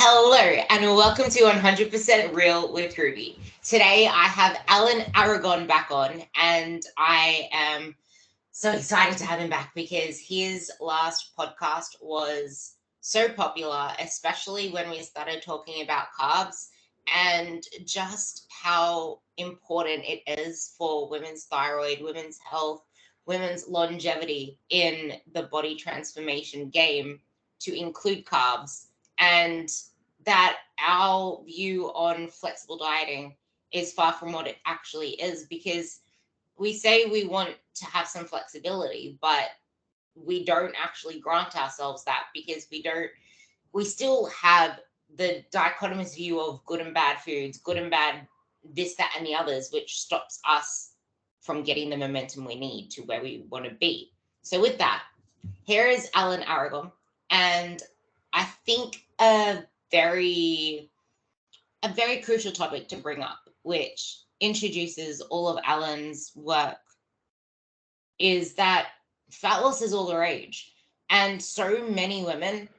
Hello and welcome to 100% Real with Ruby. Today I have Alan Aragon back on, and I am so excited to have him back because his last podcast was so popular, especially when we started talking about carbs and just how important it is for women's thyroid, women's health, women's longevity in the body transformation game to include carbs, and that our view on flexible dieting is far from what it actually is, because we say we want to have some flexibility, but we don't actually grant ourselves that because we still have the dichotomous view of good and bad foods, good and bad this, that, and the others, which stops us from getting the momentum we need to where we want to be. So with that, here is Alan Aragon, and I think very a very crucial topic to bring up, which introduces all of Alan's work, is that fat loss is all the rage. And so many women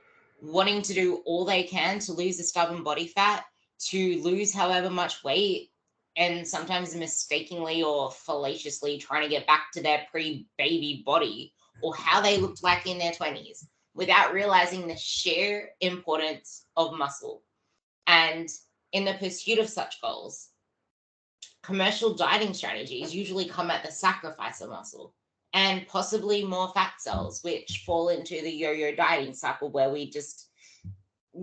wanting to do all they can to lose the stubborn body fat, to lose however much weight, and sometimes mistakenly or fallaciously trying to get back to their pre-baby body or how they looked like in their 20s without realizing the sheer importance of muscle. And in the pursuit of such goals, commercial dieting strategies usually come at the sacrifice of muscle and possibly more fat cells, which fall into the yo-yo dieting cycle where we just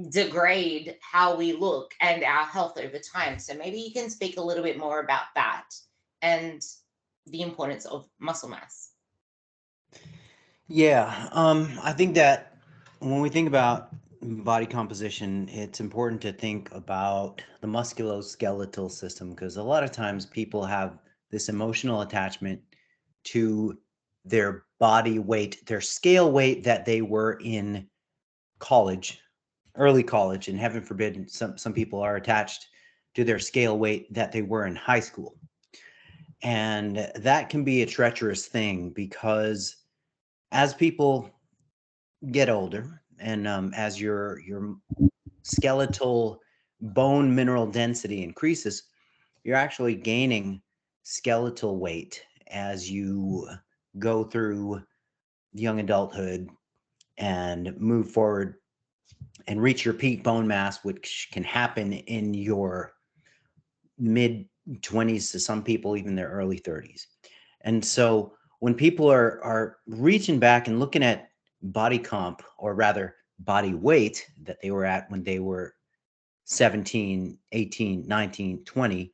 degrade how we look and our health over time. So maybe you can speak a little bit more about that and the importance of muscle mass. Yeah, I think that when we think about body composition, it's important to think about the musculoskeletal system because a lot of times people have this emotional attachment to their body weight, their scale weight that they were in college, early college, and heaven forbid, some people are attached to their scale weight that they were in high school. And that can be a treacherous thing because as people get older and as your skeletal bone mineral density increases, you're actually gaining skeletal weight as you go through young adulthood and move forward and reach your peak bone mass, which can happen in your mid 20s to some people even their early 30s. And so when people are reaching back and looking at body comp, or rather body weight that they were at when they were 17, 18, 19, 20,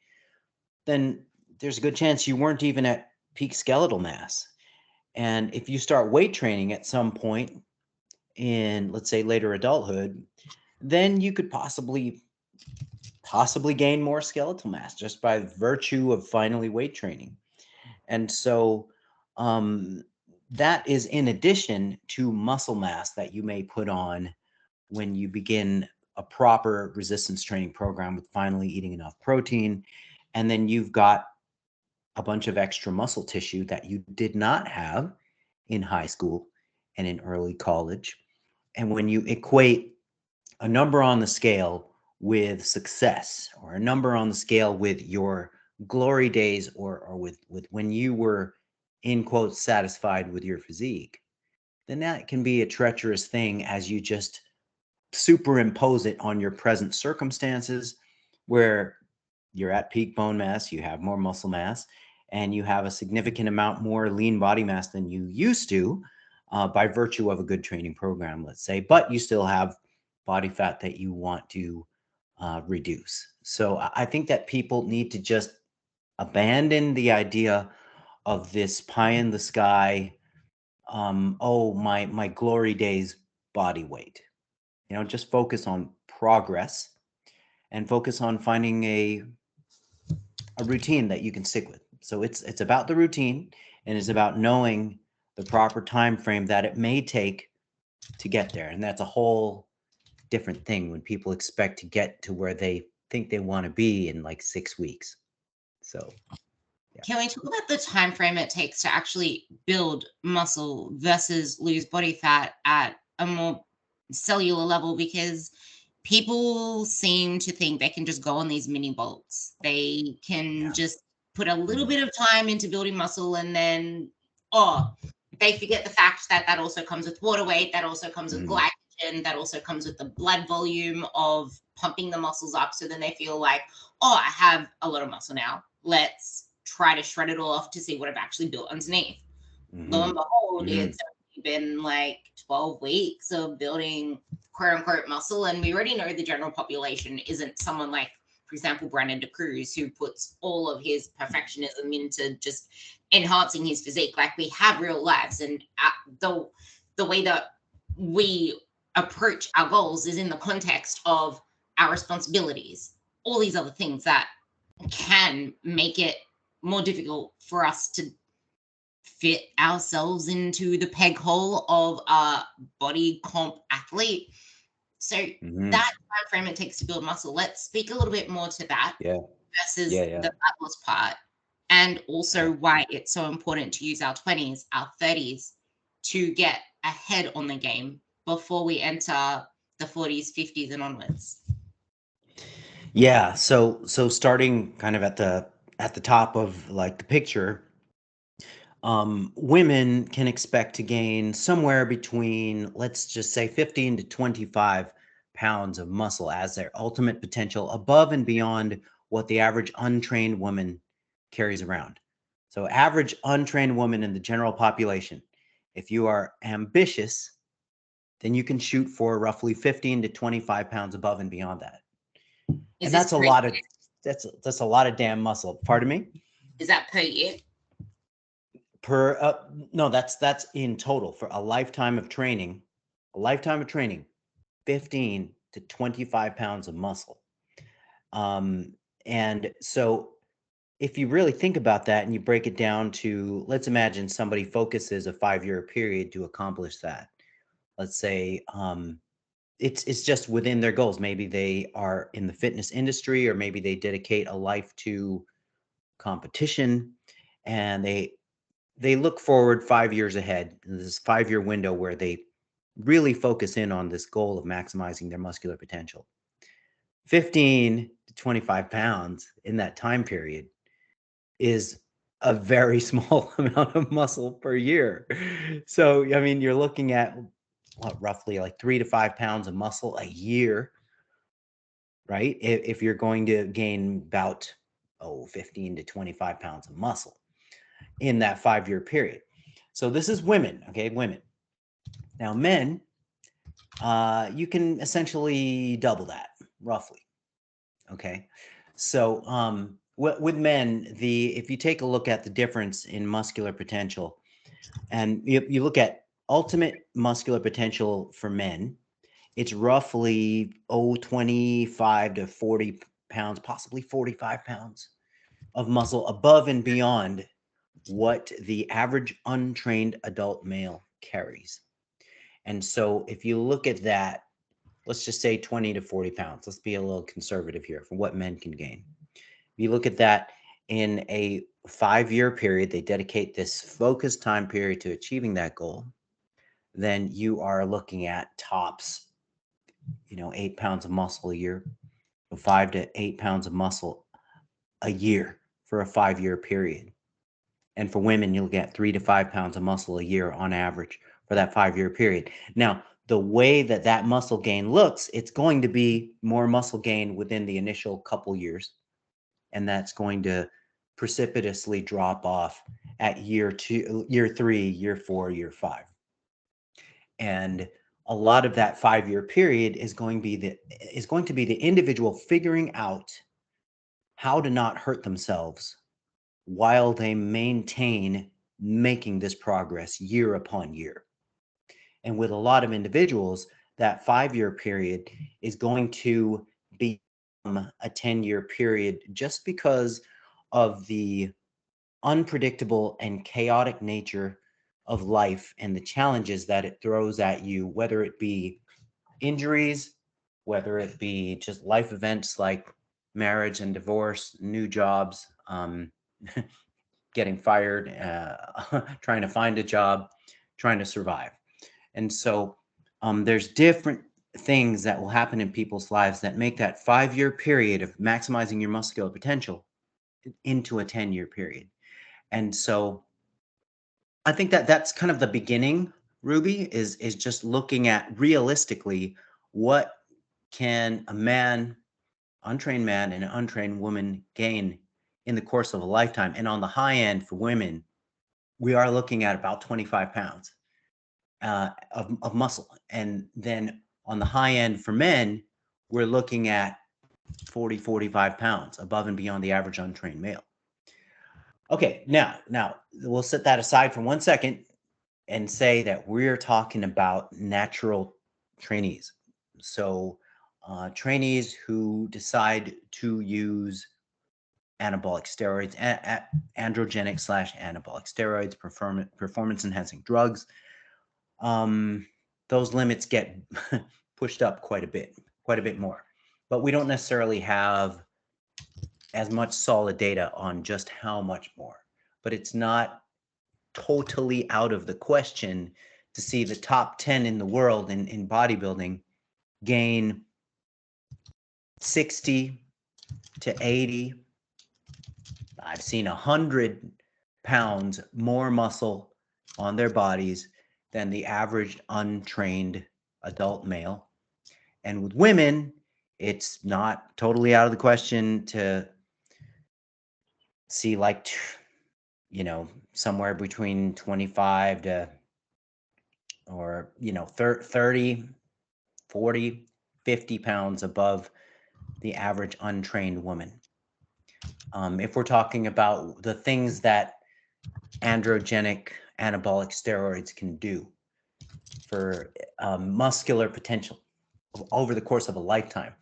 then there's a good chance you weren't even at peak skeletal mass. And if you start weight training at some point in, let's say, later adulthood, then you could possibly gain more skeletal mass just by virtue of finally weight training. And so um, that is in addition to muscle mass that you may put on when you begin a proper resistance training program with finally eating enough protein. And then you've got a bunch of extra muscle tissue that you did not have in high school and in early college. And when you equate a number on the scale with success, or a number on the scale with your glory days, or with when you were in quotes satisfied with your physique, then that can be a treacherous thing as you just superimpose it on your present circumstances where you're at peak bone mass, you have more muscle mass, and you have a significant amount more lean body mass than you used to by virtue of a good training program, let's say, but you still have body fat that you want to reduce. So I think that people need to just abandon the idea of this pie in the sky, oh, my glory days body weight. Just focus on progress and focus on finding a routine that you can stick with. So it's about the routine, and it's about knowing the proper time frame that it may take to get there. And that's a whole different thing when people expect to get to where they think they want to be in like 6 weeks. So yeah. Can we talk about the time frame it takes to actually build muscle versus lose body fat at a more cellular level? Because people seem to think they can just go on these mini bulks. They can just put a little bit of time into building muscle and then, oh, they forget the fact that that also comes with water weight, that also comes with glycogen, that also comes with the blood volume of pumping the muscles up. So then they feel like, oh, I have a lot of muscle now. Let's try to shred it all off to see what I've actually built underneath. Lo and behold, it's been like 12 weeks of building quote unquote muscle. And we already know the general population isn't someone like, for example, Brandon DeCruz, who puts all of his perfectionism into just enhancing his physique. Like, we have real lives, and the way that we approach our goals is in the context of our responsibilities, all these other things that can make it more difficult for us to fit ourselves into the peg hole of a body comp athlete. So that time frame it takes to build muscle, let's speak a little bit more to that versus the fat loss part, and also why it's so important to use our 20s, our 30s to get ahead on the game before we enter the 40s, 50s, and onwards. Yeah. So starting kind of at the top of like the picture, women can expect to gain somewhere between, let's just say, 15 to 25 pounds of muscle as their ultimate potential, above and beyond what the average untrained woman carries around. So average untrained woman in the general population, if you are ambitious, then you can shoot for roughly 15 to 25 pounds above and beyond that. And that's a lot of that's a lot of damn muscle. Pardon me? Is that per year? No, that's in total for a lifetime of training. 15 to 25 pounds of muscle. And so if you really think about that and you break it down to, let's imagine somebody focuses a 5-year period to accomplish that. Let's say it's just within their goals. Maybe they are in the fitness industry, or maybe they dedicate a life to competition, and they look forward 5 years ahead in this 5-year window where they really focus in on this goal of maximizing their muscular potential. 15 to 25 pounds in that time period is a very small amount of muscle per year. So, I mean, you're looking at roughly like 3 to 5 pounds of muscle a year, right? If you're going to gain about 15 to 25 pounds of muscle in that 5-year period. So this is women, okay? Women. Now, men, you can essentially double that, roughly. Okay. So with men, if you take a look at the difference in muscular potential, and you look at ultimate muscular potential for men, it's roughly 25 to 40 pounds, possibly 45 pounds of muscle above and beyond what the average untrained adult male carries. And so if you look at that, let's just say 20 to 40 pounds. Let's be a little conservative here for what men can gain. If you look at that in a 5-year period, they dedicate this focused time period to achieving that goal, then you are looking at tops, 8 pounds of muscle a year, 5 to 8 pounds of muscle a year for a 5-year period. And for women, you'll get 3 to 5 pounds of muscle a year on average for that 5-year period. Now, the way that muscle gain looks, it's going to be more muscle gain within the initial couple years. And that's going to precipitously drop off at year 2, year 3, year 4, year 5. And a lot of that 5-year period is going to be the individual figuring out how to not hurt themselves while they maintain making this progress year upon year. And with a lot of individuals, that 5-year period is going to become a 10-year period just because of the unpredictable and chaotic nature of life and the challenges that it throws at you, whether it be injuries, whether it be just life events like marriage and divorce, new jobs, getting fired, trying to find a job, trying to survive. And so there's different things that will happen in people's lives that make that 5-year period of maximizing your muscular potential into a 10-year period. And so I think that that's kind of the beginning, Ruby, is just looking at realistically what can a man, untrained man and an untrained woman gain in the course of a lifetime. And on the high end for women, we are looking at about 25 pounds of muscle. And then on the high end for men, we're looking at 40, 45 pounds above and beyond the average untrained male. Okay, now we'll set that aside for 1 second and say that we're talking about natural trainees. So trainees who decide to use anabolic steroids, androgenic / anabolic steroids, performance enhancing drugs. Those limits get pushed up quite a bit more. But we don't necessarily have as much solid data on just how much more. But it's not totally out of the question to see the top 10 in the world in bodybuilding gain 60 to 80. I've seen 100 pounds more muscle on their bodies than the average untrained adult male. And with women, it's not totally out of the question to see like, somewhere between 25 to, or, 30, 40, 50 pounds above the average untrained woman. If we're talking about the things that androgenic anabolic steroids can do for muscular potential over the course of a lifetime.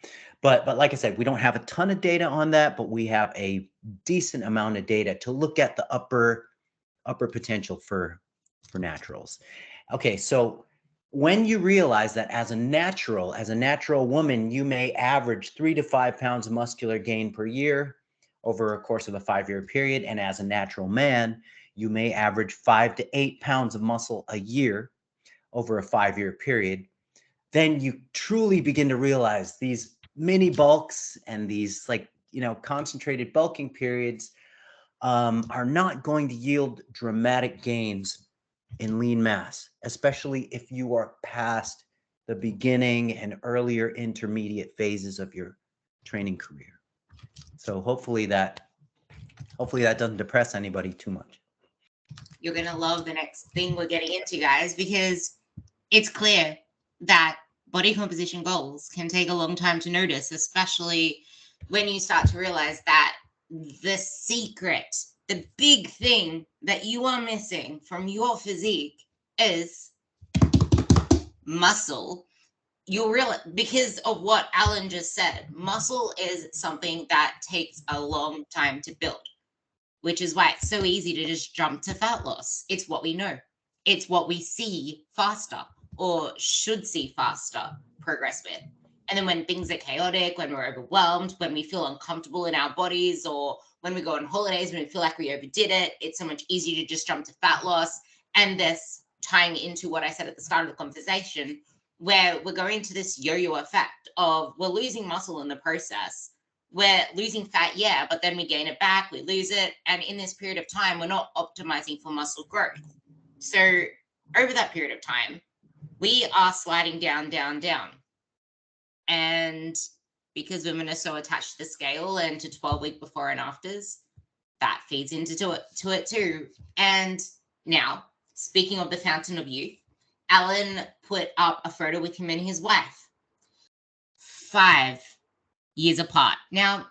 But like I said, we don't have a ton of data on that, but we have a decent amount of data to look at the upper potential for naturals. Okay, so when you realize that as a natural woman, you may average 3 to 5 pounds of muscular gain per year over a course of a 5-year period, and as a natural man, you may average 5 to 8 pounds of muscle a year over a 5-year period, then you truly begin to realize these mini bulks and these concentrated bulking periods are not going to yield dramatic gains in lean mass, especially if you are past the beginning and earlier intermediate phases of your training career. So hopefully that doesn't depress anybody too much. You're going to love the next thing we're getting into, guys, because it's clear that body composition goals can take a long time to notice, especially when you start to realize that the secret, the big thing that you are missing from your physique is muscle. You'll realize, because of what Alan just said, muscle is something that takes a long time to build, which is why it's so easy to just jump to fat loss. It's what we know. It's what we see faster, or should see faster progress with. And then when things are chaotic, when we're overwhelmed, when we feel uncomfortable in our bodies, or when we go on holidays, when we feel like we overdid it, it's so much easier to just jump to fat loss. And this tying into what I said at the start of the conversation, where we're going to this yo-yo effect of we're losing muscle in the process. We're losing fat, yeah, but then we gain it back, we lose it. And in this period of time, we're not optimizing for muscle growth. So over that period of time, we are sliding down, down, down. And because women are so attached to the scale and to 12-week before and afters, that feeds into it too. And now, speaking of the fountain of youth, Alan put up a photo with him and his wife, 5 years apart. Now,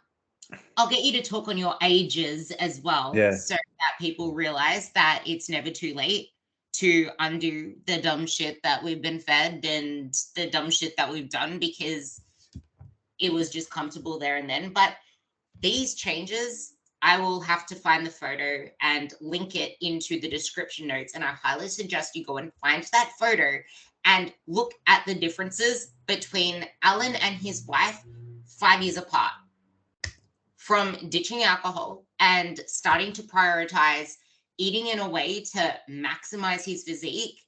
I'll get you to talk on your ages as well, so that people realize that it's never too late to undo the dumb shit that we've been fed and the dumb shit that we've done because it was just comfortable there and then. But these changes, I will have to find the photo and link it into the description notes. And I highly suggest you go and find that photo and look at the differences between Alan and his wife 5 years apart. From ditching alcohol and starting to prioritize eating in a way to maximize his physique.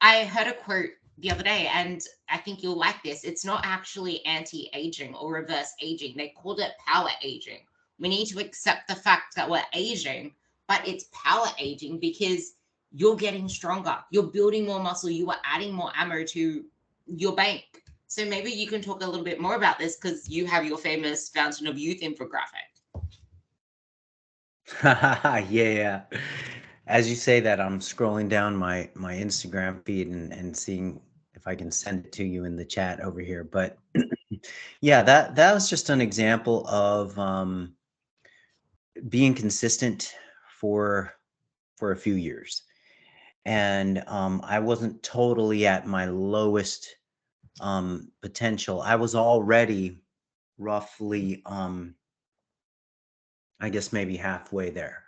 I heard a quote the other day, and I think you'll like this. It's not actually anti-aging or reverse aging. They called it power aging. We need to accept the fact that we're aging, but it's power aging because you're getting stronger. You're building more muscle. You are adding more ammo to your bank. So maybe you can talk a little bit more about this because you have your famous Fountain of Youth infographic. Yeah. As you say that, I'm scrolling down my Instagram feed and seeing if I can send it to you in the chat over here. But yeah, that was just an example of being consistent for a few years. And I wasn't totally at my lowest potential. I was already roughly I guess maybe halfway there.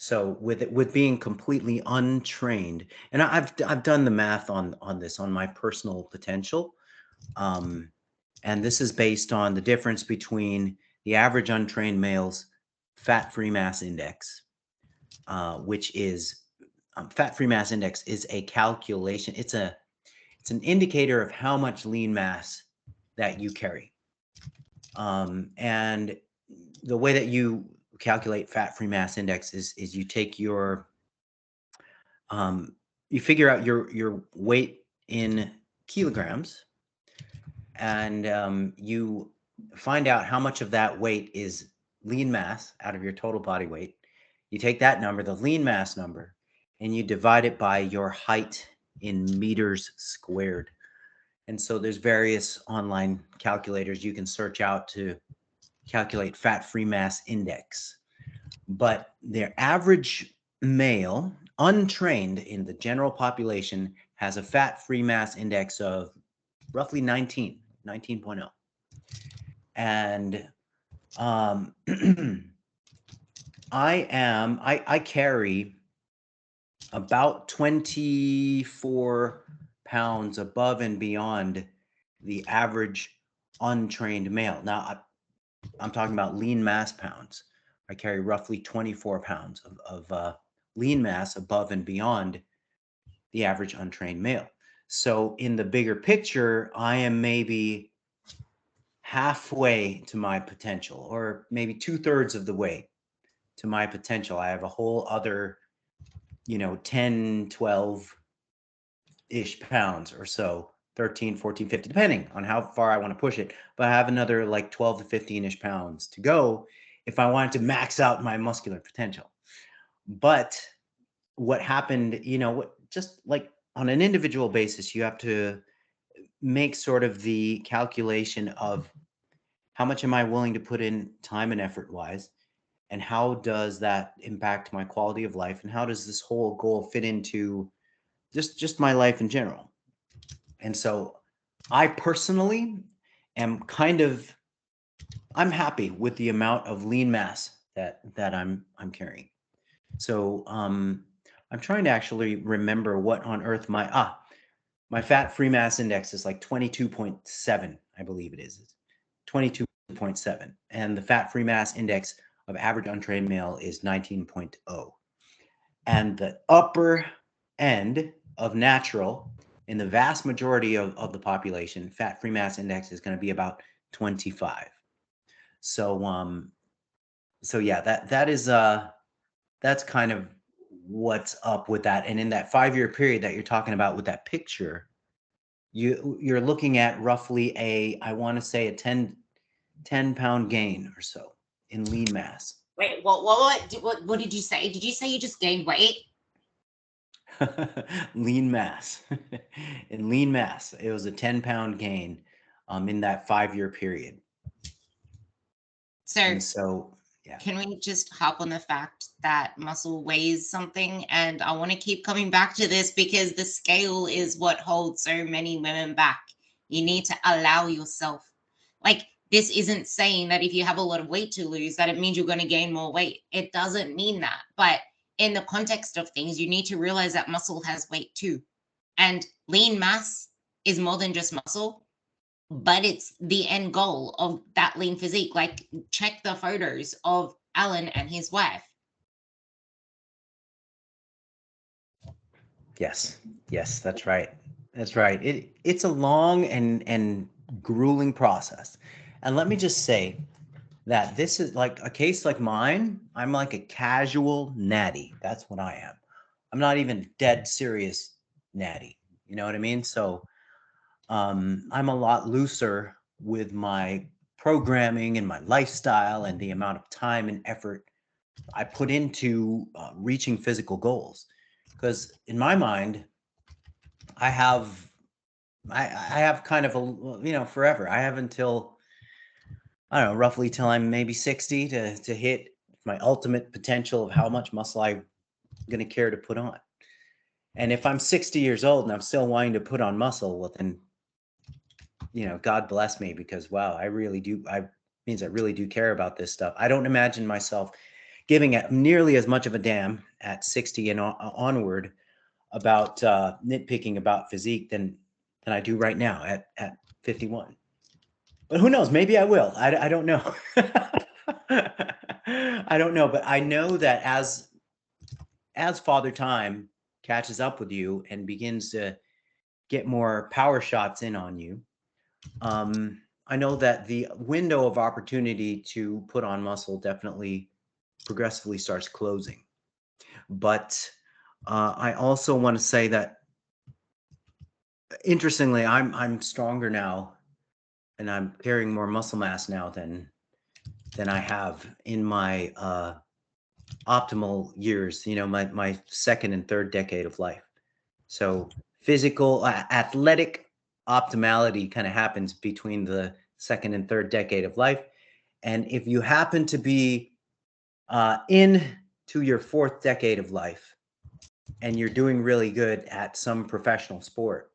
So with being completely untrained, and I've done the math on this on my personal potential, um, and this is based on the difference between the average untrained male's fat-free mass index, which is fat-free mass index is a calculation. It's an indicator of how much lean mass that you carry, and the way that you calculate fat-free mass index is you take your you figure out your weight in kilograms, and you find out how much of that weight is lean mass out of your total body weight. You take that number, the lean mass number, and you divide it by your height in meters squared. And so there's various online calculators you can search out to calculate fat-free mass index. But their average male, untrained in the general population, has a fat-free mass index of roughly 19.0. And I carry about 24 pounds above and beyond the average untrained male. Now, I'm talking about lean mass pounds. I carry roughly 24 pounds of lean mass above and beyond the average untrained male. So in the bigger picture, I am maybe halfway to my potential, or maybe 2/3 of the way to my potential. I have a whole other, 10, 12-ish pounds or so, 13, 14, 15, depending on how far I want to push it. But I have another like 12 to 15-ish pounds to go if I wanted to max out my muscular potential. But what happened, just like on an individual basis, you have to make sort of the calculation of how much am I willing to put in time and effort wise, and how does that impact my quality of life, and how does this whole goal fit into just my life in general. And so I personally am I'm happy with the amount of lean mass that I'm carrying. So I'm trying to actually remember what on earth my fat-free mass index is, like 22.7, I believe it is. It's 22.7. And the fat-free mass index of average untrained male is 19.0. And the upper end of natural in the vast majority of the population, fat-free mass index is going to be about 25. So so yeah, that's kind of what's up with that. And in that 5-year period that you're talking about with that picture, you're looking at roughly I want to say a 10 pound gain or so in lean mass. Wait, what did you say? Did you say you just gained weight? Lean mass. In lean mass, it was a 10 pound gain in that 5-year period. So yeah. Can we just hop on the fact that muscle weighs something? And I want to keep coming back to this because the scale is what holds so many women back. You need to allow yourself. Like, this isn't saying that if you have a lot of weight to lose, that it means you're going to gain more weight. It doesn't mean that. But in the context of things, you need to realize that muscle has weight too. And lean mass is more than just muscle, but it's the end goal of that lean physique. Like, check the photos of Alan and his wife. Yes, that's right. That's right. It's a long and grueling process. And let me just say that this is like a case like mine. I'm like a casual natty. That's what I am. I'm not even dead serious natty. You know what I mean? So I'm a lot looser with my programming and my lifestyle and the amount of time and effort I put into reaching physical goals. Because in my mind, I have I have kind of a forever. I have until I don't know, roughly till I'm maybe 60 to hit my ultimate potential of how much muscle I'm going to care to put on. And if I'm 60 years old and I'm still wanting to put on muscle, well then, God bless me, because wow, I really do. I really do care about this stuff. I don't imagine myself giving it nearly as much of a damn at 60 and onward about nitpicking about physique than I do right now at 51. But who knows? Maybe I will. I don't know. I don't know, but I know that as Father Time catches up with you and begins to get more power shots in on you, I know that the window of opportunity to put on muscle definitely progressively starts closing. But I also want to say that interestingly, I'm stronger now, and I'm carrying more muscle mass now than I have in my optimal years. My second and third decade of life. So physical, athletic optimality kind of happens between the second and third decade of life. And if you happen to be into your fourth decade of life and you're doing really good at some professional sport,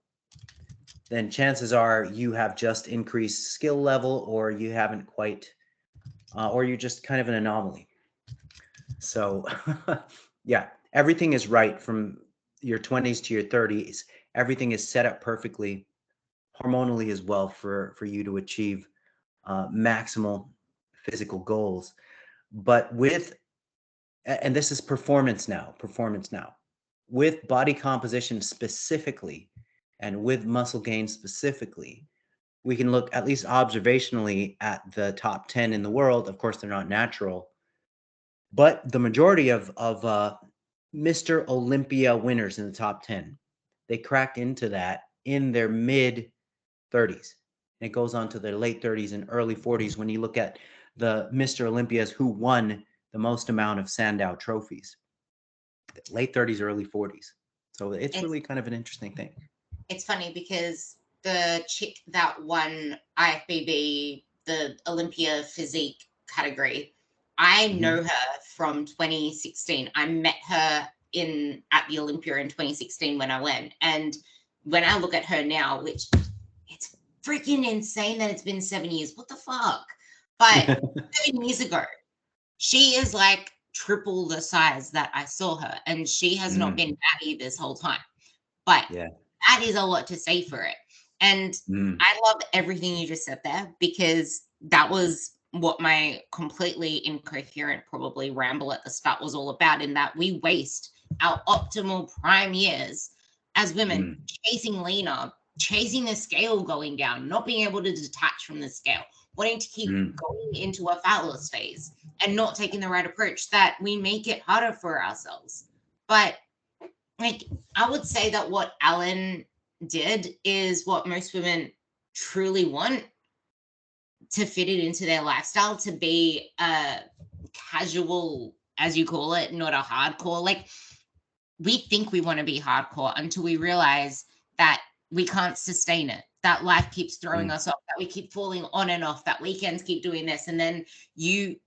then chances are you have just increased skill level, or you haven't quite, or you're just kind of an anomaly. So, yeah, everything is right from your 20s to your 30s. Everything is set up perfectly, hormonally as well, for you to achieve maximal physical goals. But and this is performance now, with body composition specifically, and with muscle gain specifically, we can look at least observationally at the top 10 in the world. Of course, they're not natural, but the majority of Mr. Olympia winners in the top 10, they cracked into that in their mid 30s. And it goes on to their late 30s and early 40s when you look at the Mr. Olympias who won the most amount of Sandow trophies. Late 30s, early 40s. So it's really kind of an interesting thing. It's funny because the chick that won IFBB, the Olympia physique category, I know her from 2016. I met her at the Olympia in 2016 when I went. And when I look at her now, which it's freaking insane that it's been 7 years. What the fuck? But 7 years ago, she is like triple the size that I saw her. And she has not been batty this whole time. But that is a lot to say for it. And I love everything you just said there, because that was what my completely incoherent, probably ramble at the start was all about, in that we waste our optimal prime years as women chasing leaner, chasing the scale going down, not being able to detach from the scale, wanting to keep going into a fat loss phase and not taking the right approach, that we make it harder for ourselves. But like, I would say that what Alan did is what most women truly want, to fit it into their lifestyle, to be a casual, as you call it, not a hardcore. Like, we think we want to be hardcore until we realize that we can't sustain it, that life keeps throwing us off, that we keep falling on and off, that weekends keep doing this. And then you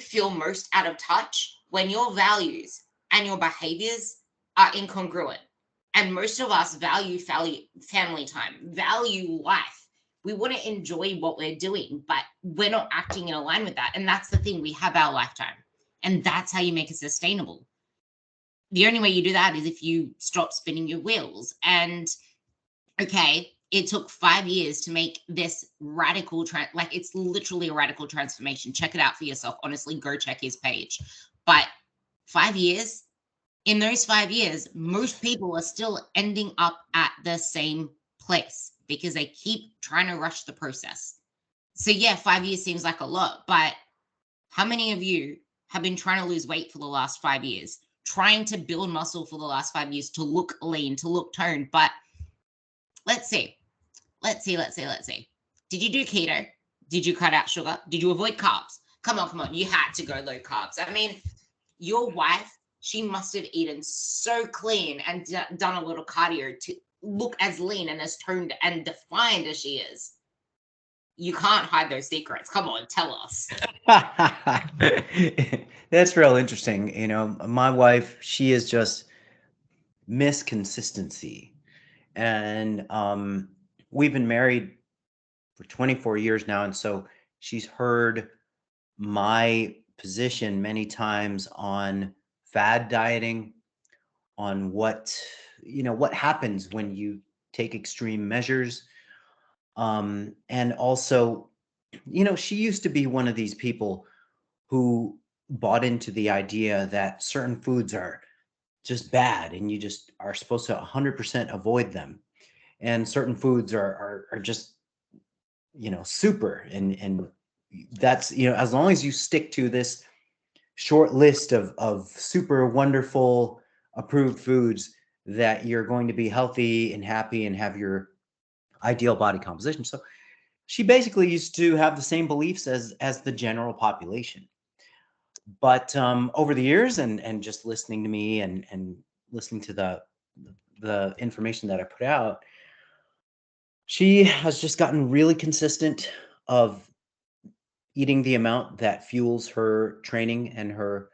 feel most out of touch when your values and your behaviors are incongruent. And most of us value family time, value life. We want to enjoy what we're doing, but we're not acting in line with that. And that's the thing. We have our lifetime, and that's how you make it sustainable. The only way you do that is if you stop spinning your wheels. And okay, it took 5 years to make this radical like, it's literally a radical transformation. Check it out for yourself. Honestly, go check his page. But 5 years, In those 5 years, most people are still ending up at the same place because they keep trying to rush the process. So, yeah, 5 years seems like a lot, but how many of you have been trying to lose weight for the last 5 years, trying to build muscle for the last 5 years, to look lean, to look toned? But let's see. Did you do keto? Did you cut out sugar? Did you avoid carbs? Come on. You had to go low carbs. I mean, your wife, she must have eaten so clean and done a little cardio to look as lean and as toned and defined as she is. You can't hide those secrets. Come on, tell us. That's real interesting. You know, my wife, she is just Miss Consistency. And we've been married for 24 years now. And so she's heard my position many times on fad dieting, on what happens when you take extreme measures. And also, she used to be one of these people who bought into the idea that certain foods are just bad and you just are supposed to 100% avoid them. And certain foods are just, super. And that's, as long as you stick to this short list of super wonderful approved foods, that you're going to be healthy and happy and have your ideal body composition. So she basically used to have the same beliefs as the general population. But over the years and just listening to me and listening to the information that I put out, she has just gotten really consistent of eating the amount that fuels her training and her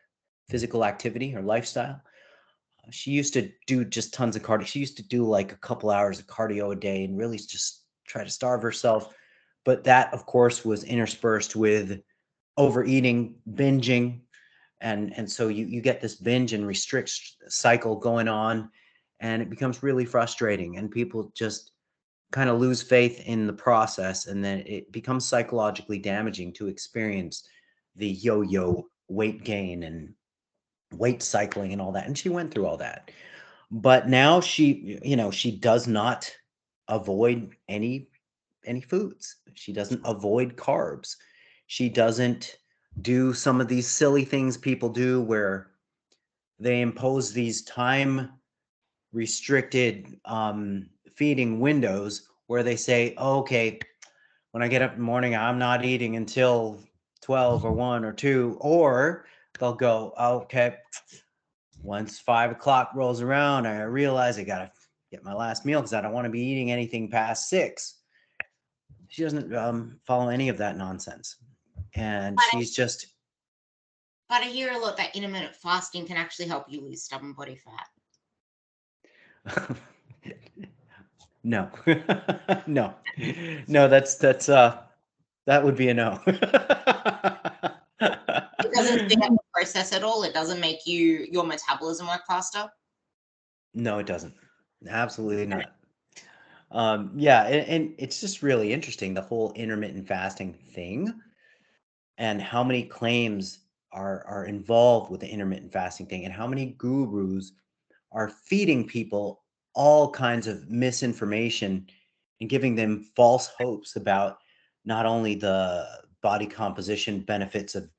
physical activity, her lifestyle. She used to do just tons of cardio. She used to do like a couple hours of cardio a day and really just try to starve herself. But that, of course, was interspersed with overeating, binging. And so you get this binge and restrict cycle going on, and it becomes really frustrating. And people just kind of lose faith in the process. And then it becomes psychologically damaging to experience the yo-yo weight gain and weight cycling and all that. And she went through all that. But now she does not avoid any foods. She doesn't avoid carbs. She doesn't do some of these silly things people do where they impose these time restricted feeding windows where they say, oh, okay, when I get up in the morning, I'm not eating until 12 or 1 or 2, or they'll go, oh, okay, once 5 o'clock rolls around, I realize I got to get my last meal because I don't want to be eating anything past 6. She doesn't follow any of that nonsense. And she's just. But I hear a lot that intermittent fasting can actually help you lose stubborn body fat. No. No, that's that would be a no. It doesn't speed up the process at all. It doesn't make your metabolism work faster. No, it doesn't. Absolutely not. Yeah, and it's just really interesting, the whole intermittent fasting thing, and how many claims are involved with the intermittent fasting thing, and how many gurus are feeding people all kinds of misinformation and giving them false hopes about not only the body composition benefits of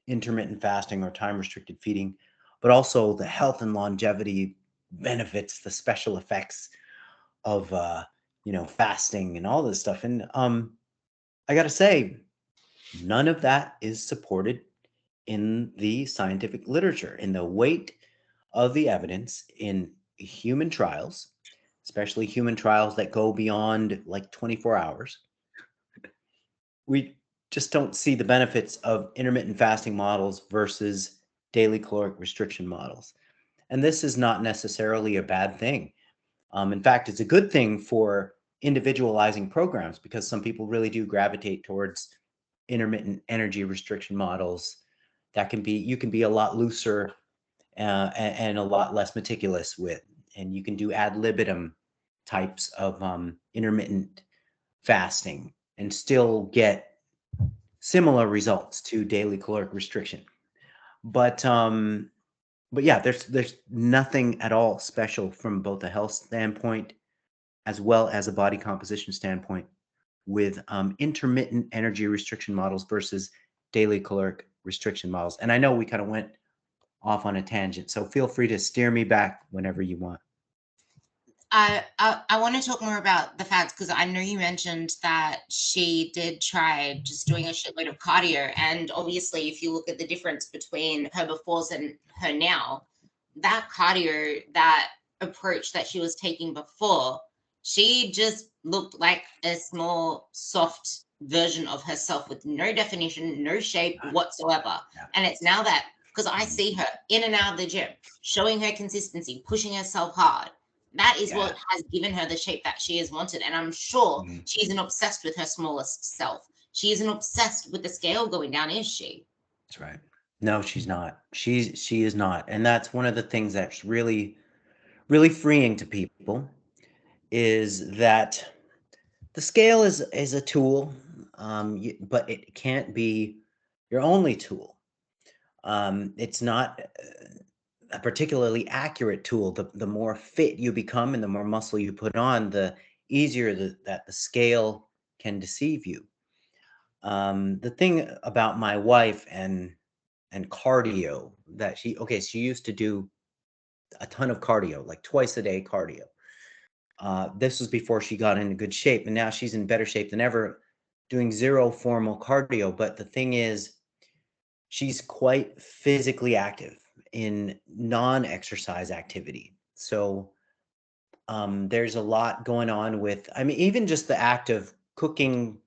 intermittent fasting or time restricted feeding, but also the health and longevity benefits, the special effects of fasting and all this stuff. And I got to say, none of that is supported in the scientific literature, in the weight of the evidence in human trials, especially human trials that go beyond like 24 hours. We just don't see the benefits of intermittent fasting models versus daily caloric restriction models. And this is not necessarily a bad thing. In fact, it's a good thing for individualizing programs, because some people really do gravitate towards intermittent energy restriction models that you can be a lot looser and a lot less meticulous with, and you can do ad libitum types of intermittent fasting and still get similar results to daily caloric restriction. But But yeah, there's nothing at all special from both a health standpoint as well as a body composition standpoint with intermittent energy restriction models versus daily caloric restriction models. And I know we kind of went off on a tangent, so feel free to steer me back whenever you want. I want to talk more about the fads because I know you mentioned that she did try just doing a shitload of cardio, and obviously, if you look at the difference between her befores and her now, that cardio, that approach that she was taking before, she just looked like a small, soft version of herself with no definition, no shape whatsoever. Yeah. And it's now that because I see her in and out of the gym, showing her consistency, pushing herself hard. That is what has given her the shape that she has wanted. And I'm sure she isn't obsessed with her smallest self. She isn't obsessed with the scale going down, is she? That's right. No, she's not. She is not. And that's one of the things that's really, really freeing to people is that the scale is a tool, but it can't be your only tool. It's not a particularly accurate tool. The more fit you become and the more muscle you put on, the easier that the scale can deceive you. The thing about my wife and cardio that she used to do a ton of cardio, like twice a day cardio. This was before she got into good shape, and now she's in better shape than ever, doing zero formal cardio. But the thing is, she's quite physically active in non-exercise activity. So there's a lot going on with, I mean, even just the act of cooking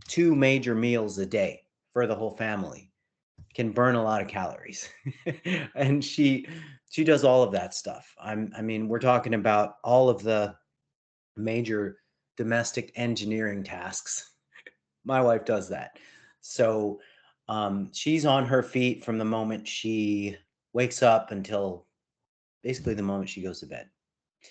2 major meals a day for the whole family can burn a lot of calories. And she does all of that stuff. I mean, we're talking about all of the major domestic engineering tasks. My wife does that. So she's on her feet from the moment she wakes up until basically the moment she goes to bed.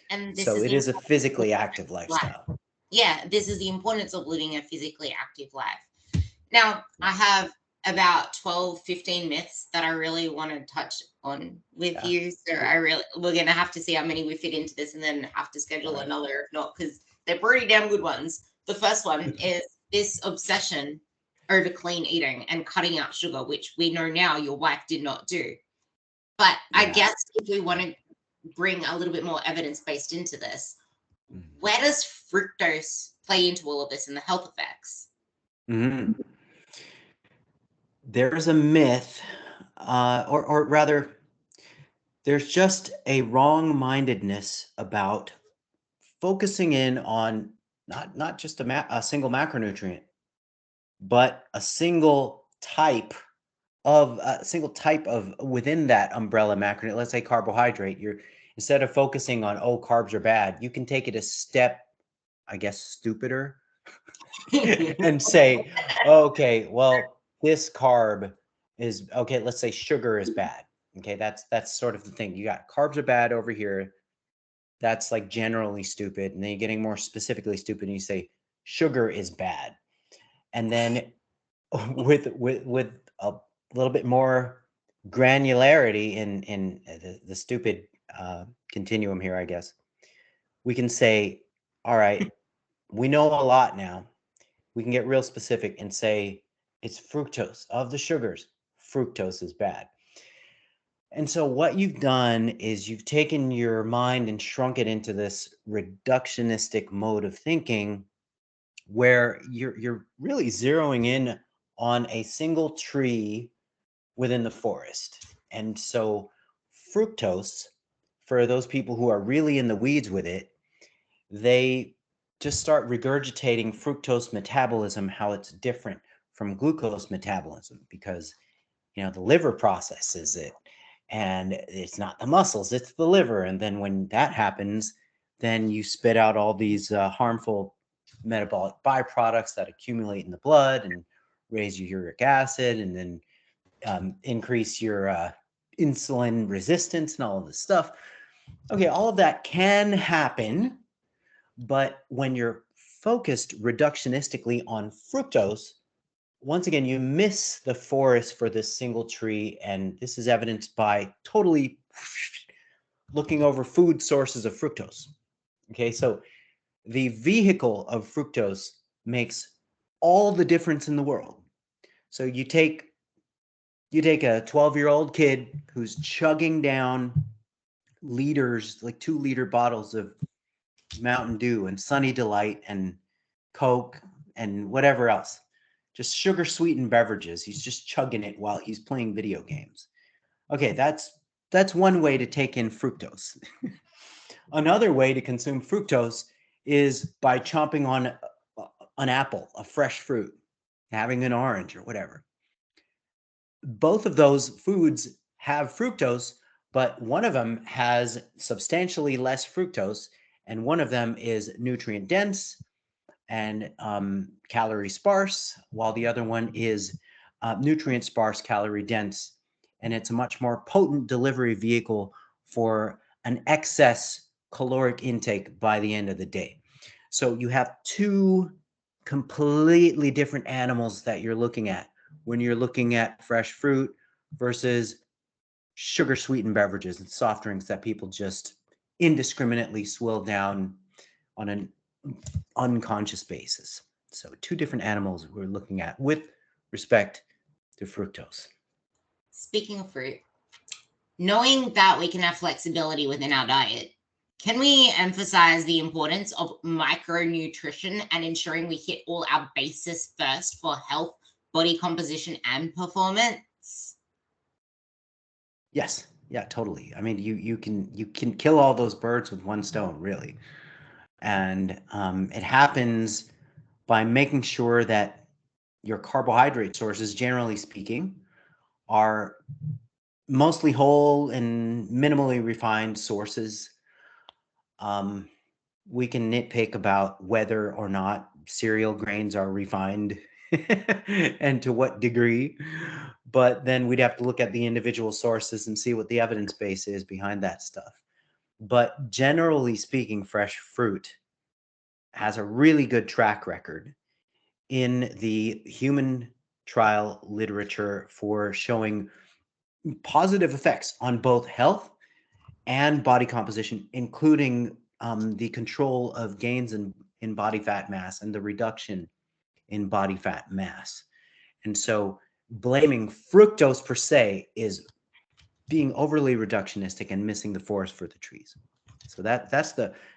And this So is it the is a importance physically active of life. lifestyle. Yeah, this is the importance of living a physically active life. Now, I have about 12, 15 myths that I really want to touch on with you. So we're going to have to see how many we fit into this and then have to schedule another if not, because they're pretty damn good ones. The first one is this obsession over clean eating and cutting out sugar, which we know now your wife did not do. But I guess if we want to bring a little bit more evidence based into this, where does fructose play into all of this and the health effects? There's a myth, or rather, there's just a wrong-mindedness about focusing in on not just a single macronutrient, but a single type of within that umbrella macronutrient. Let's say carbohydrate. You're instead of focusing on carbs are bad, you can take it a step, I guess, stupider, and say, okay, well, this carb is okay. Let's say sugar is bad. Okay, that's sort of the thing. You got carbs are bad over here. That's like generally stupid, and then you're getting more specifically stupid, and you say sugar is bad, and then with a little bit more granularity in the stupid continuum here, I guess we can say, all right, we know a lot now. We can get real specific and say it's fructose. Of the sugars, fructose is bad. And so what you've done is you've taken your mind and shrunk it into this reductionistic mode of thinking where you're really zeroing in on a single tree within the forest. And so fructose, for those people who are really in the weeds with it, they just start regurgitating fructose metabolism, how it's different from glucose metabolism, because the liver processes it, and it's not the muscles, it's the liver. And then when that happens, then you spit out all these harmful metabolic byproducts that accumulate in the blood and raise your uric acid, and then increase your insulin resistance and all of this stuff. Okay, all of that can happen, but when you're focused reductionistically on fructose, once again, you miss the forest for this single tree, and this is evidenced by totally looking over food sources of fructose. Okay, so the vehicle of fructose makes all the difference in the world. So you take a 12-year-old kid who's chugging down liters, like 2-liter bottles of Mountain Dew and Sunny Delight and Coke and whatever else, just sugar sweetened beverages. He's just chugging it while he's playing video games. Okay, that's one way to take in fructose. Another way to consume fructose is by chomping on an apple, a fresh fruit, having an orange or whatever. Both of those foods have fructose, but one of them has substantially less fructose, and one of them is nutrient dense and calorie sparse, while the other one is nutrient sparse, calorie dense, and it's a much more potent delivery vehicle for an excess caloric intake by the end of the day. So you have two completely different animals that you're looking at when you're looking at fresh fruit versus sugar sweetened beverages and soft drinks that people just indiscriminately swill down on an unconscious basis. So two different animals we're looking at with respect to fructose. Speaking of fruit, knowing that we can have flexibility within our diet, can we emphasize the importance of micronutrition and ensuring we hit all our bases first for health, body composition, and performance? Yes, yeah, totally. I mean, you can kill all those birds with one stone, really, and it happens by making sure that your carbohydrate sources, generally speaking, are mostly whole and minimally refined sources. We can nitpick about whether or not cereal grains are refined and to what degree, but then we'd have to look at the individual sources and see what the evidence base is behind that stuff. But generally speaking, fresh fruit has a really good track record in the human trial literature for showing positive effects on both health and body composition, including the control of gains in body fat mass and the reduction in body fat mass. And so blaming fructose per se is being overly reductionistic and missing the forest for the trees. So that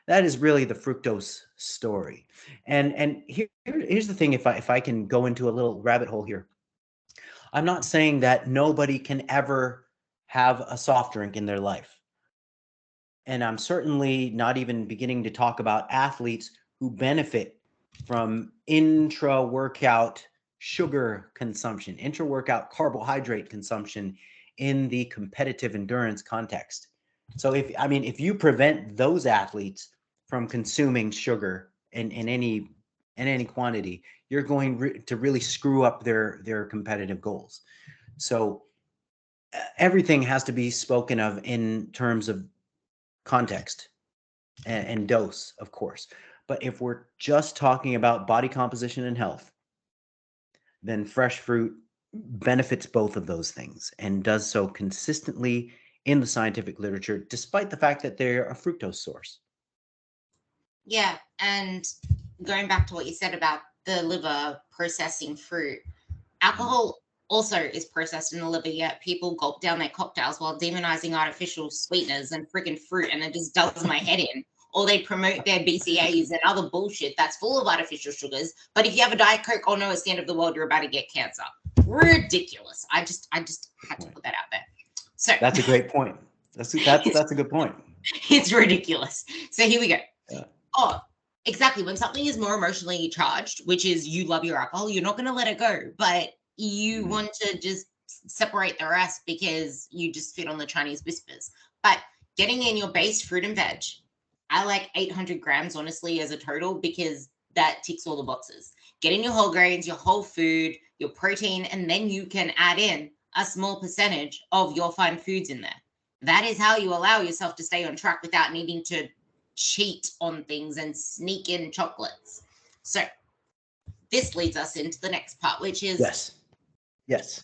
is really the fructose story. And here's the thing, if I can go into a little rabbit hole here. I'm not saying that nobody can ever have a soft drink in their life. And I'm certainly not even beginning to talk about athletes who benefit from intra-workout sugar consumption, intra-workout carbohydrate consumption in the competitive endurance context. So if you prevent those athletes from consuming sugar in any quantity, you're going to really screw up their competitive goals. So everything has to be spoken of in terms of context and dose, of course. But if we're just talking about body composition and health, then fresh fruit benefits both of those things and does so consistently in the scientific literature, despite the fact that they're a fructose source. Yeah, and going back to what you said about the liver processing fruit, alcohol also is processed in the liver, yet people gulp down their cocktails while demonizing artificial sweeteners and friggin' fruit, and it just does my head in. Or they promote their BCAAs and other bullshit that's full of artificial sugars. But if you have a Diet Coke, oh no, it's the end of the world, you're about to get cancer. Ridiculous. I just had to put that out there. So that's a great point. That's a good point. It's ridiculous. So here we go. Yeah. Oh, exactly. When something is more emotionally charged, which is you love your alcohol, you're not going to let it go, but you want to just separate the rest because you just fit on the Chinese whispers. But getting in your base fruit and veg, I like 800 grams, honestly, as a total, because that ticks all the boxes. Get in your whole grains, your whole food, your protein, and then you can add in a small percentage of your fine foods in there. That is how you allow yourself to stay on track without needing to cheat on things and sneak in chocolates. So this leads us into the next part, which is Yes.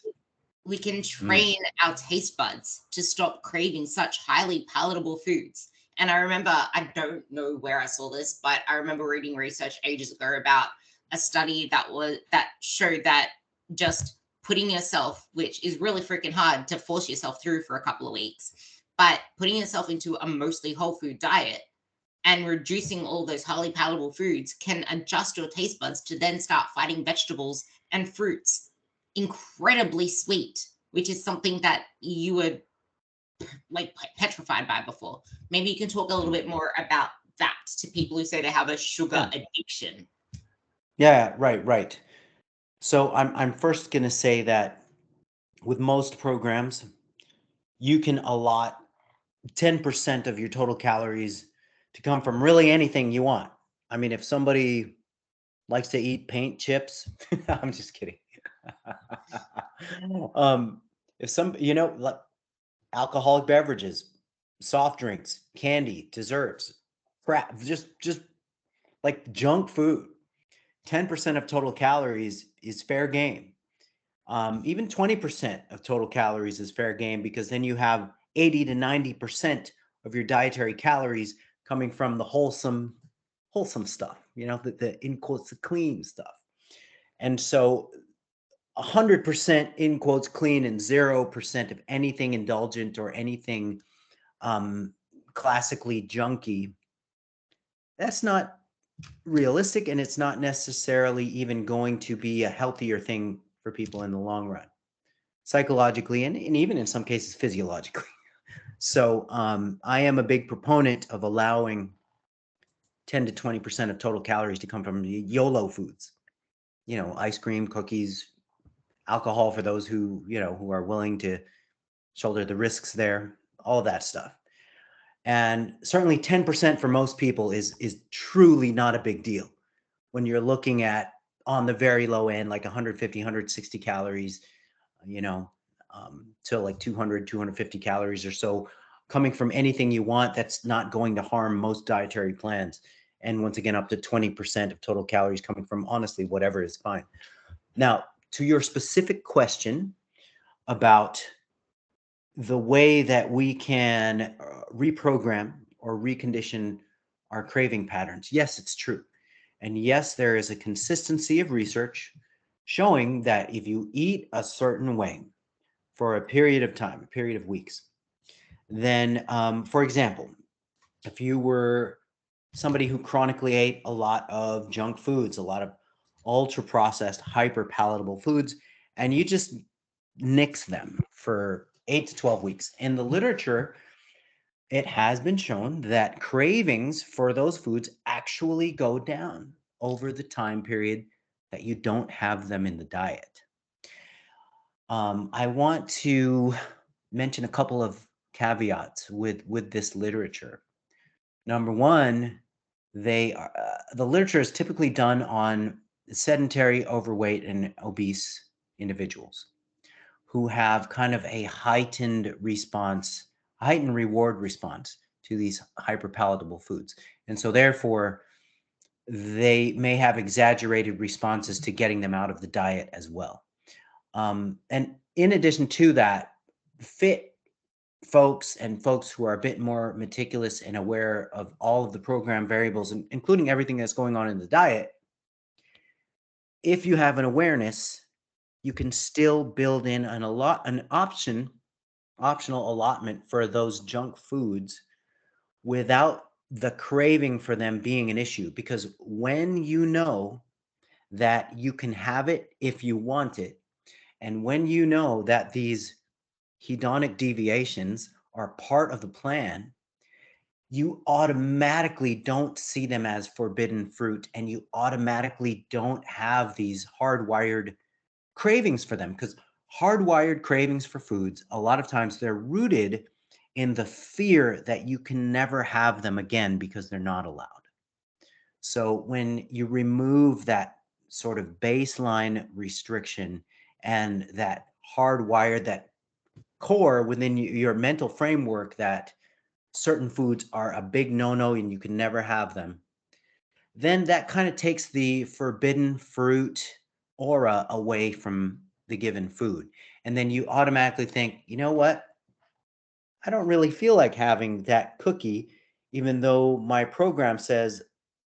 we can train our taste buds to stop craving such highly palatable foods. And I remember, I don't know where I saw this, but I remember reading research ages ago about a study that showed that just putting yourself, which is really freaking hard to force yourself through for a couple of weeks, but putting yourself into a mostly whole food diet and reducing all those highly palatable foods can adjust your taste buds to then start finding vegetables and fruits incredibly sweet, which is something that you were like petrified by before. Maybe you can talk a little bit more about that to people who say they have a sugar addiction. Yeah, right. So I'm first going to say that with most programs, you can allot 10% of your total calories to come from really anything you want. I mean, if somebody likes to eat paint chips, I'm just kidding. If some, like alcoholic beverages, soft drinks, candy, desserts, crap, just like junk food, 10% of total calories is fair game. Even 20% of total calories is fair game, because then you have 80 to 90% of your dietary calories coming from the wholesome stuff, the in quotes, the clean stuff. And so 100% in quotes clean and 0% of anything indulgent or anything classically junky, that's not realistic, and it's not necessarily even going to be a healthier thing for people in the long run, psychologically and even in some cases physiologically. So I am a big proponent of allowing 10 to 20% of total calories to come from YOLO foods, ice cream, cookies, alcohol for those who are willing to shoulder the risks there, all that stuff. And certainly 10% for most people is truly not a big deal when you're looking at on the very low end, like 150, 160 calories, to like 200, 250 calories or so coming from anything you want that's not going to harm most dietary plans. And once again, up to 20% of total calories coming from honestly whatever is fine. Now, to your specific question about the way that we can reprogram or recondition our craving patterns, yes, it's true. And yes, there is a consistency of research showing that if you eat a certain way for a period of time, a period of weeks, then, for example, if you were somebody who chronically ate a lot of junk foods, a lot of ultra processed, hyper palatable foods, and you just nix them for 8 to 12 weeks, in the literature, it has been shown that cravings for those foods actually go down over the time period that you don't have them in the diet. I want to mention a couple of caveats with this literature. Number one, the literature is typically done on sedentary, overweight, and obese individuals who have kind of a heightened reward response to these hyperpalatable foods. And so therefore, they may have exaggerated responses to getting them out of the diet as well. And in addition to that, fit folks and folks who are a bit more meticulous and aware of all of the program variables, including everything that's going on in the diet, if you have an awareness, you can still build in an optional allotment for those junk foods without the craving for them being an issue. Because when you know that you can have it if you want it, and when you know that these hedonic deviations are part of the plan, you automatically don't see them as forbidden fruit, and you automatically don't have these hardwired cravings for them, because hardwired cravings for foods, a lot of times they're rooted in the fear that you can never have them again because they're not allowed. So when you remove that sort of baseline restriction and that hardwired, that core within your mental framework that certain foods are a big no-no and you can never have them, then that kind of takes the forbidden fruit aura away from the given food. And then you automatically think, you know what? I don't really feel like having that cookie, even though my program says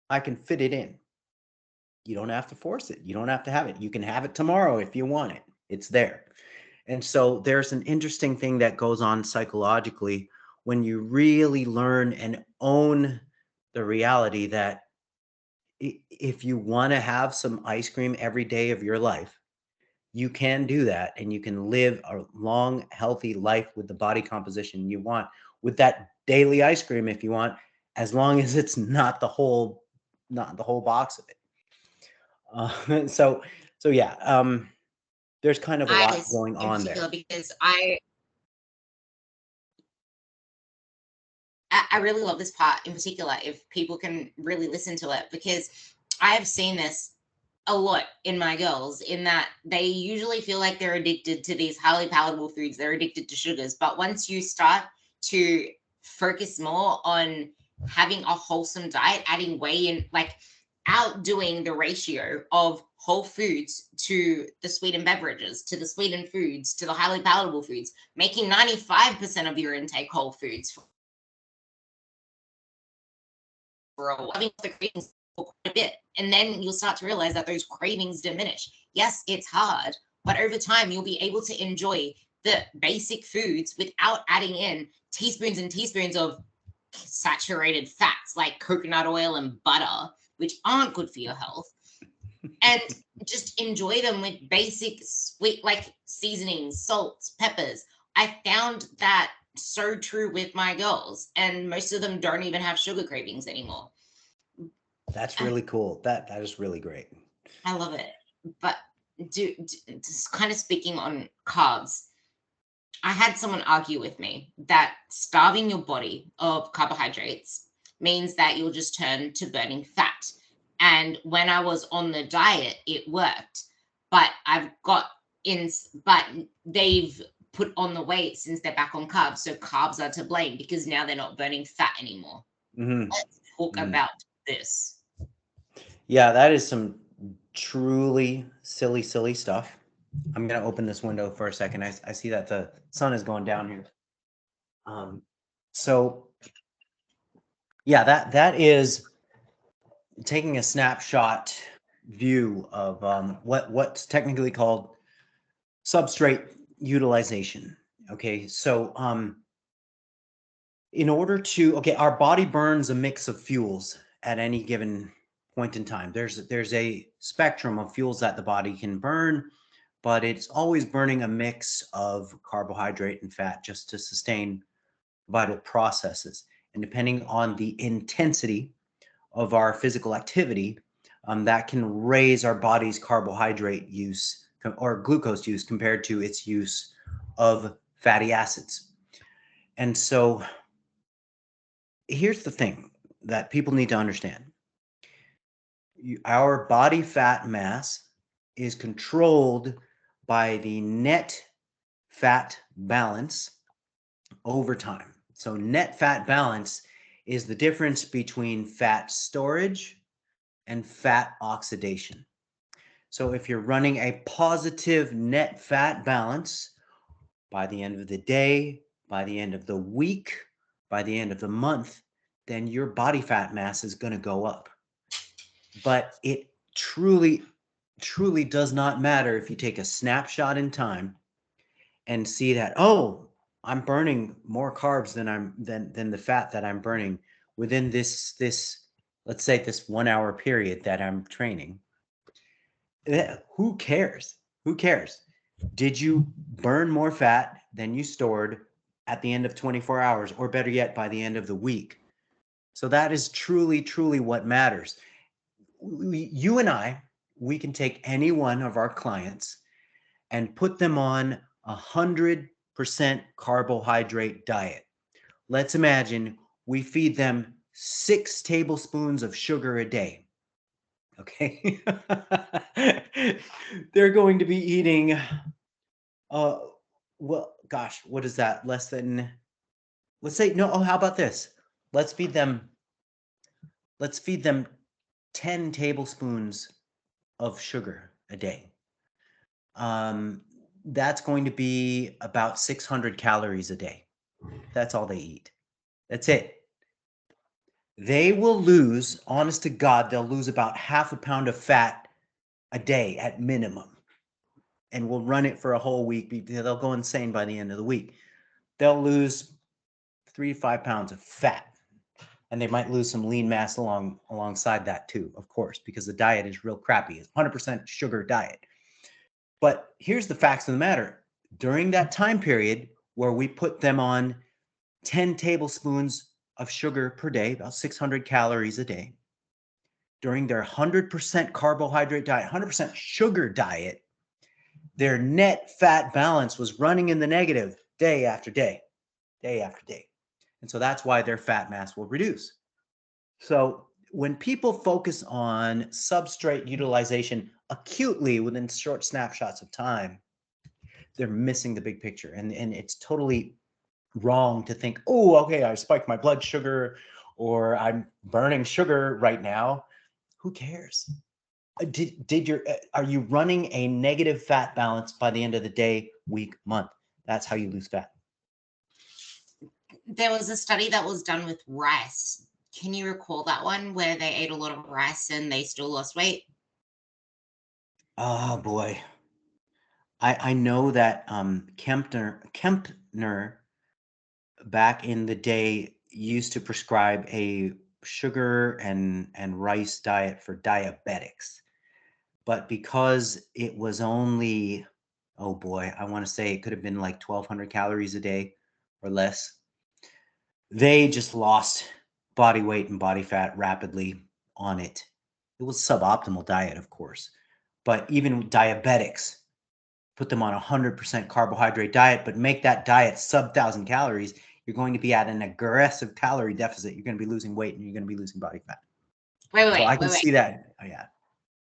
I can fit it in. You don't have to force it. You don't have to have it. You can have it tomorrow if you want it. It's there. And so there's an interesting thing that goes on psychologically when you really learn and own the reality that if you want to have some ice cream every day of your life, you can do that and you can live a long, healthy life with the body composition you want with that daily ice cream if you want, as long as it's not the whole box of it. So yeah, there's kind of a I lot this going in on there. particular because I really love this part in particular if people can really listen to it, because I have seen this a lot in my girls, in that they usually feel like they're addicted to these highly palatable foods, they're addicted to sugars. But once you start to focus more on having a wholesome diet, adding whey in, like outdoing the ratio of whole foods to the sweetened beverages, to the sweetened foods, to the highly palatable foods, making 95% of your intake whole foods for a while, having the cravings for quite a bit. And then you'll start to realize that those cravings diminish. Yes, it's hard, but over time, you'll be able to enjoy the basic foods without adding in teaspoons and teaspoons of saturated fats like coconut oil and butter, which aren't good for your health. And just enjoy them with basic sweet, like seasonings, salts, peppers. I found that so true with my girls, and most of them don't even have sugar cravings anymore. That's And really cool. That is really great. I love it. But just kind of speaking on carbs, I had someone argue with me that starving your body of carbohydrates means that you'll just turn to burning fat. And when I was on the diet, it worked. But I've got in, but they've put on the weight since they're back on carbs. So carbs are to blame because now they're not burning fat anymore. Hmm. Let's talk about this. Yeah, that is some truly silly stuff. I'm gonna open this window for a second. I see that the sun is going down here. Um, so yeah, that is taking a snapshot view of what's technically called substrate utilization. Okay, so in order to our body burns a mix of fuels at any given point in time. There's a spectrum of fuels that the body can burn, but it's always burning a mix of carbohydrate and fat just to sustain vital processes. And depending on the intensity of our physical activity, that can raise our body's carbohydrate use or glucose use compared to its use of fatty acids. And so here's the thing that people need to understand. Our body fat mass is controlled by the net fat balance over time. So net fat balance is the difference between fat storage and fat oxidation. So if you're running a positive net fat balance, by the end of the day, by the end of the week, by the end of the month, then your body fat mass is going to go up. But it truly does not matter if you take a snapshot in time and see that, oh, I'm burning more carbs than the fat that I'm burning within this let's say this 1 hour period that I'm training. Who cares? Who cares? Did you burn more fat than you stored at the end of 24 hours, or better yet, by the end of the week? So that is truly what matters. You and I, we can take any one of our clients and put them on 100% carbohydrate diet. Let's imagine we feed them 6 tablespoons of sugar a day. Okay. They're going to be eating, well, gosh, what is that? Less than, let's say, no, oh, how about this? Let's feed them 10 tablespoons of sugar a day. That's going to be about 600 calories a day. That's all they eat. That's it. They will lose, honest to God, they'll lose about half a pound of fat a day at minimum. And we'll run it for a whole week. They'll go insane by the end of the week. They'll lose 3 to 5 pounds of fat. And they might lose some lean mass alongside that too, of course, because the diet is real crappy. It's 100% sugar diet. But here's the facts of the matter. During that time period where we put them on 10 tablespoons of sugar per day, about 600 calories a day, during their 100% carbohydrate diet, 100% sugar diet, their net fat balance was running in the negative day after day, day after day. And so that's why their fat mass will reduce. So when people focus on substrate utilization acutely within short snapshots of time, they're missing the big picture. And it's totally wrong to think, oh, okay, I spiked my blood sugar or I'm burning sugar right now. Who cares? Are you running a negative fat balance by the end of the day, week, month? That's how you lose fat. There was a study that was done with rice. Can you recall that one where they ate a lot of rice and they still lost weight? Oh boy. I know that Kempner back in the day used to prescribe a sugar and rice diet for diabetics. But because it was only, oh boy, I want to say it could have been like 1,200 calories a day or less, they just lost body weight and body fat rapidly on it. It was suboptimal diet, of course. But even diabetics, put them on a 100% carbohydrate diet, but make that diet sub 1,000 calories, you're going to be at an aggressive calorie deficit. You're going to be losing weight and you're going to be losing body fat. So I can see that. Oh, yeah.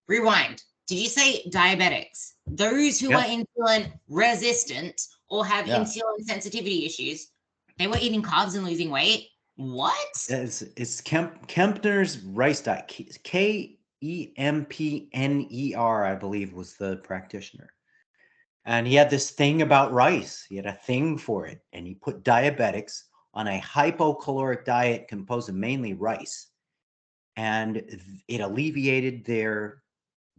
Rewind. Did you say diabetics? Those who are insulin resistant or have insulin sensitivity issues, they were eating carbs and losing weight? What? It's Kempner's rice diet. Kempner, I believe, was the practitioner. And he had this thing about rice. He had a thing for it. And he put diabetics on a hypocaloric diet composed of mainly rice. And it alleviated their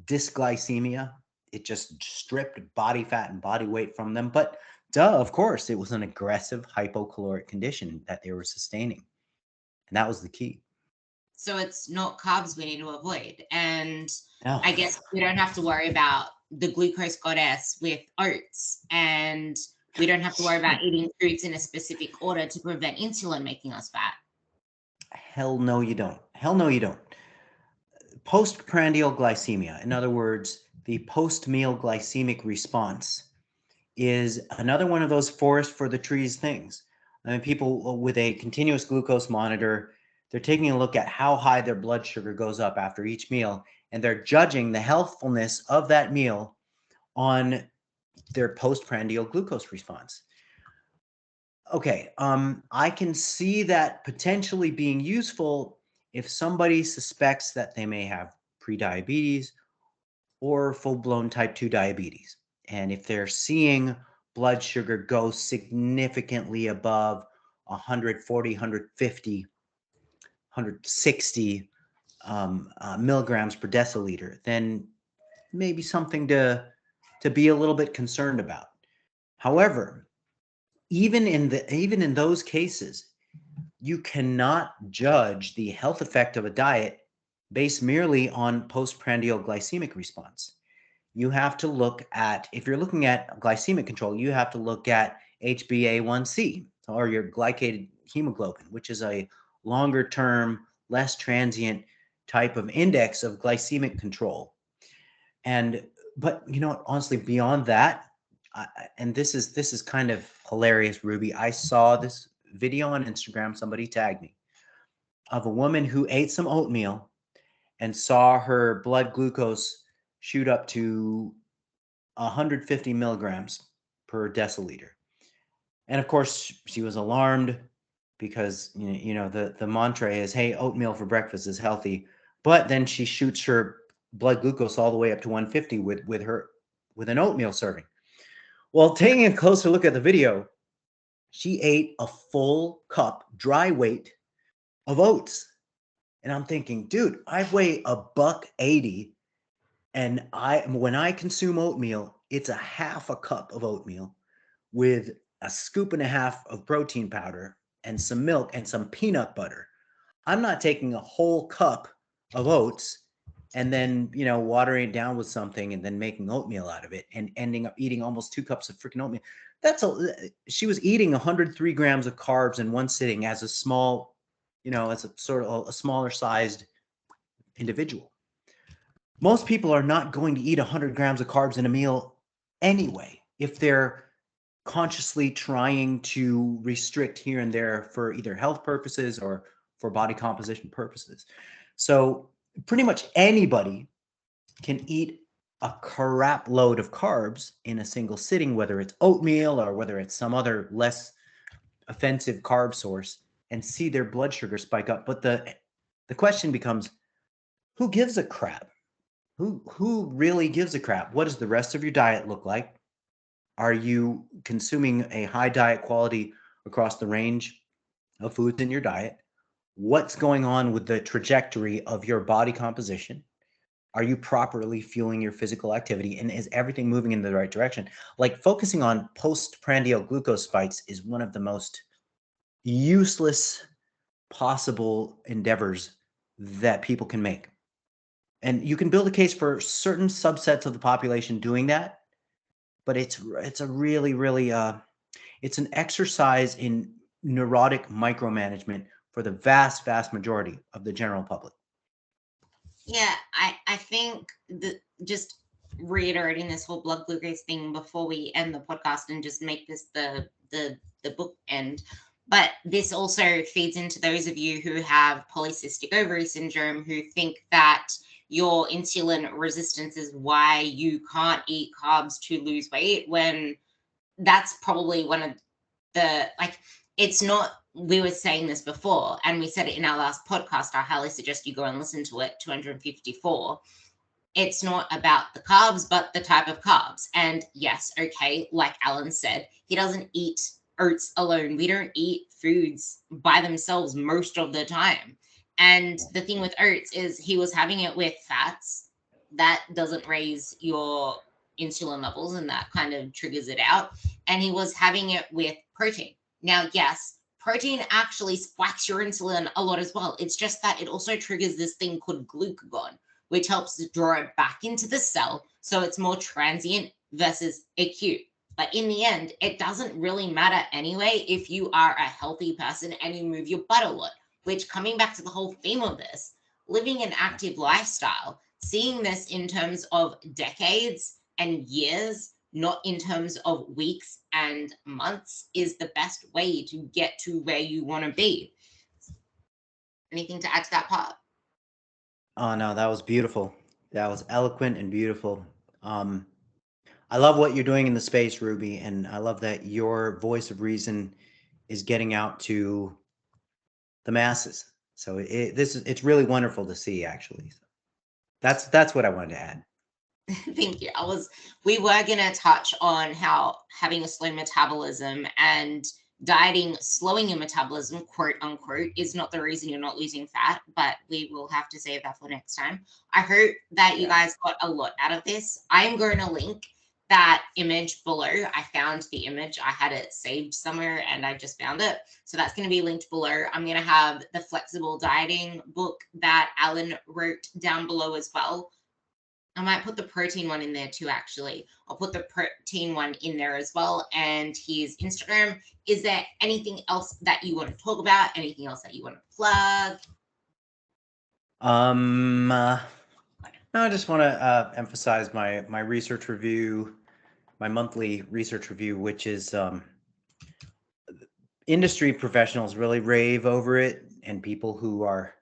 dysglycemia. It just stripped body fat and body weight from them. But of course, it was an aggressive hypocaloric condition that they were sustaining. And that was the key. So it's not carbs we need to avoid. And I guess we don't have to worry about the glucose goddess with oats. And we don't have to worry about eating fruits in a specific order to prevent insulin making us fat. Hell no, you don't. Hell no, you don't. Postprandial glycemia, in other words, the post-meal glycemic response, is another one of those forest for the trees things. I mean, people with a continuous glucose monitor, they're taking a look at how high their blood sugar goes up after each meal, and they're judging the healthfulness of that meal on their postprandial glucose response. Okay, I can see that potentially being useful if somebody suspects that they may have prediabetes or full-blown type 2 diabetes. And if they're seeing blood sugar go significantly above 140, 150, 160 milligrams per deciliter, then maybe something to be a little bit concerned about. However, even in those cases, you cannot judge the health effect of a diet based merely on postprandial glycemic response. You have to look at, if you're looking at glycemic control, you have to look at HbA1c, or your glycated hemoglobin, which is a longer term, less transient type of index of glycemic control. But you know, honestly, beyond that, and this is kind of hilarious, Ruby. I saw this video on Instagram, somebody tagged me, of a woman who ate some oatmeal and saw her blood glucose shoot up to 150 milligrams per deciliter. And of course, she was alarmed because the mantra is, hey, oatmeal for breakfast is healthy. But then she shoots her blood glucose all the way up to 150 with an oatmeal serving. Well, taking a closer look at the video, she ate a full cup, dry weight of oats. And I'm thinking, dude, I weigh $180, and when I consume oatmeal, it's a half a cup of oatmeal with a scoop and a half of protein powder and some milk and some peanut butter. I'm not taking a whole cup of oats and then, watering it down with something and then making oatmeal out of it and ending up eating almost 2 cups of freaking oatmeal. She was eating 103 grams of carbs in one sitting as a small, as a sort of a smaller sized individual. Most people are not going to eat 100 grams of carbs in a meal anyway, if they're consciously trying to restrict here and there for either health purposes or for body composition purposes. So pretty much anybody can eat a crap load of carbs in a single sitting, whether it's oatmeal or whether it's some other less offensive carb source, and see their blood sugar spike up. But the question becomes, who gives a crap? Who really gives a crap? What does the rest of your diet look like? Are you consuming a high diet quality across the range of foods in your diet? What's going on with the trajectory of your body composition? Are you properly fueling your physical activity? And is everything moving in the right direction? Like, focusing on postprandial glucose spikes is one of the most useless possible endeavors that people can make. And you can build a case for certain subsets of the population doing that, but it's a really, really it's an exercise in neurotic micromanagement for the vast, vast majority of the general public. Yeah, I think that, just reiterating this whole blood glucose thing before we end the podcast and just make this the book end. But this also feeds into those of you who have polycystic ovary syndrome, who think that your insulin resistance is why you can't eat carbs to lose weight, when that's probably one of the, like, it's not, we were saying this before and we said it in our last podcast. I highly suggest you go and listen to it, 254. It's not about the carbs, but the type of carbs. And yes, okay, like Alan said, he doesn't eat oats alone. We don't eat foods by themselves most of the time. And the thing with oats is he was having it with fats. That doesn't raise your insulin levels, and that kind of triggers it out. And he was having it with protein. Now, yes, protein actually spikes your insulin a lot as well. It's just that it also triggers this thing called glucagon, which helps draw it back into the cell. So it's more transient versus acute. But in the end, it doesn't really matter anyway if you are a healthy person and you move your butt a lot, which, coming back to the whole theme of this, living an active lifestyle, seeing this in terms of decades and years, not in terms of weeks and months, is the best way to get to where you want to be. Anything to add to that part? Oh no, that was beautiful. That was eloquent and beautiful. I love what you're doing in the space, Ruby, and I love that your voice of reason is getting out to the masses. So it's really wonderful to see, actually. That's what I wanted to add. Thank you. We were going to touch on how having a slow metabolism and dieting, slowing your metabolism, quote unquote, is not the reason you're not losing fat, but we will have to save that for next time. I hope that you guys got a lot out of this. I am going to link that image below. I found the image. I had it saved somewhere and I just found it. So that's going to be linked below. I'm going to have the flexible dieting book that Alan wrote down below as well. I might put the protein one in there too, actually. I'll put the protein one in there as well, and his Instagram. Is there anything else that you want to talk about? Anything else that you want to plug? No, I just want to emphasize my research review, my monthly research review, which is industry professionals really rave over it, and people who are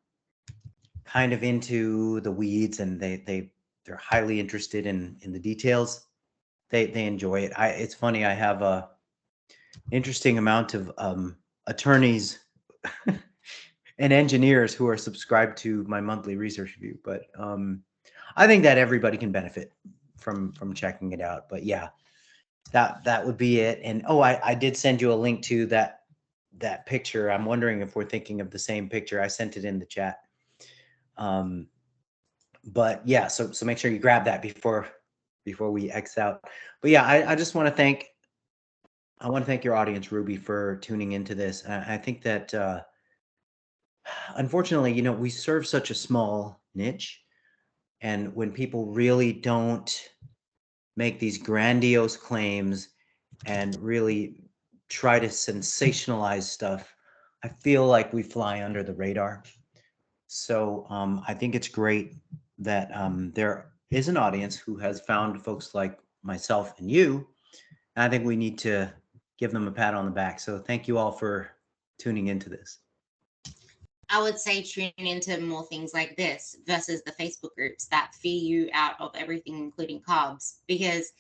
kind of into the weeds and they're highly interested in the details. They enjoy it. It's funny. I have a interesting amount of attorneys and engineers who are subscribed to my monthly research review. But I think that everybody can benefit from checking it out. But yeah, that would be it. And oh, I did send you a link to that picture. I'm wondering if we're thinking of the same picture. I sent it in the chat. But yeah, so make sure you grab that before we X out. But yeah, I just want to thank your audience, Ruby, for tuning into this. I think that unfortunately, we serve such a small niche, and when people really don't make these grandiose claims and really try to sensationalize stuff, I feel like we fly under the radar. So I think it's great that there is an audience who has found folks like myself and you. And I think we need to give them a pat on the back. So thank you all for tuning into this. I would say tune into more things like this versus the Facebook groups that fear you out of everything, including carbs, because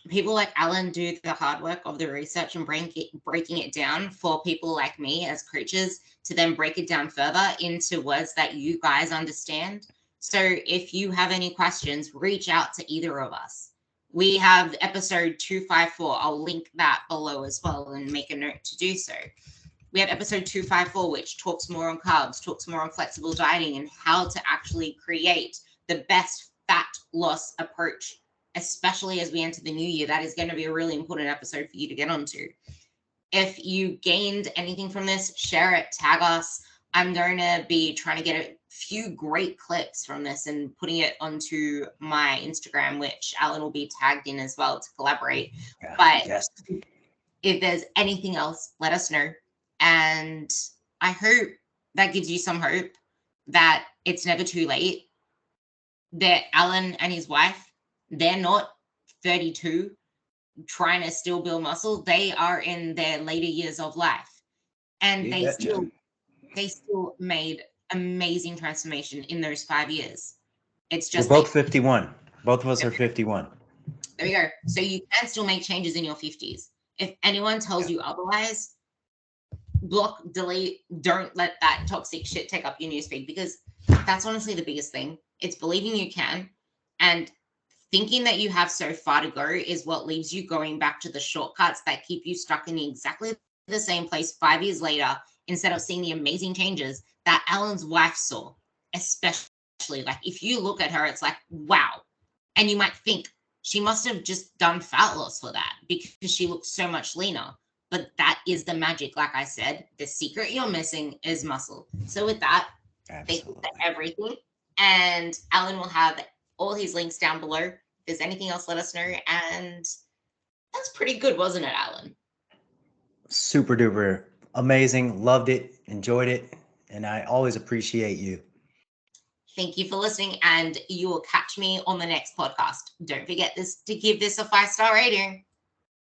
people like Alan do the hard work of the research and breaking it down for people like me as coaches to then break it down further into words that you guys understand. So if you have any questions, reach out to either of us. We have episode 254. I'll link that below as well and make a note to do so. We have episode 254, which talks more on carbs, talks more on flexible dieting and how to actually create the best fat loss approach, especially as we enter the new year. That is going to be a really important episode for you to get onto. If you gained anything from this, share it, tag us. I'm going to be trying to get a few great clips from this and putting it onto my Instagram, which Alan will be tagged in as well to collaborate. Yeah, but yes. If there's anything else, let us know. And I hope that gives you some hope that it's never too late, that Alan and his wife, they're not 32 trying to still build muscle. They are in their later years of life, and they still made amazing transformation in those 5 years. It's just we're both 51. Both of us are 51. There we go. So you can still make changes in your 50s. If anyone tells you otherwise, block, delete, don't let that toxic shit take up your newsfeed, because that's honestly the biggest thing. It's believing you can, and thinking that you have so far to go is what leaves you going back to the shortcuts that keep you stuck in exactly the same place 5 years later, instead of seeing the amazing changes that Alan's wife saw. Especially, like, if you look at her, it's like, wow. And you might think she must have just done fat loss for that because she looks so much leaner. But that is the magic. Like I said, the secret you're missing is muscle. So with that, Absolutely. thank you for everything. And Alan will have all his links down below. If there's anything else, let us know. And that's pretty good, wasn't it, Alan? Super duper amazing. Loved it. Enjoyed it. And I always appreciate you. Thank you for listening, and you will catch me on the next podcast. Don't forget to give this a 5-star rating.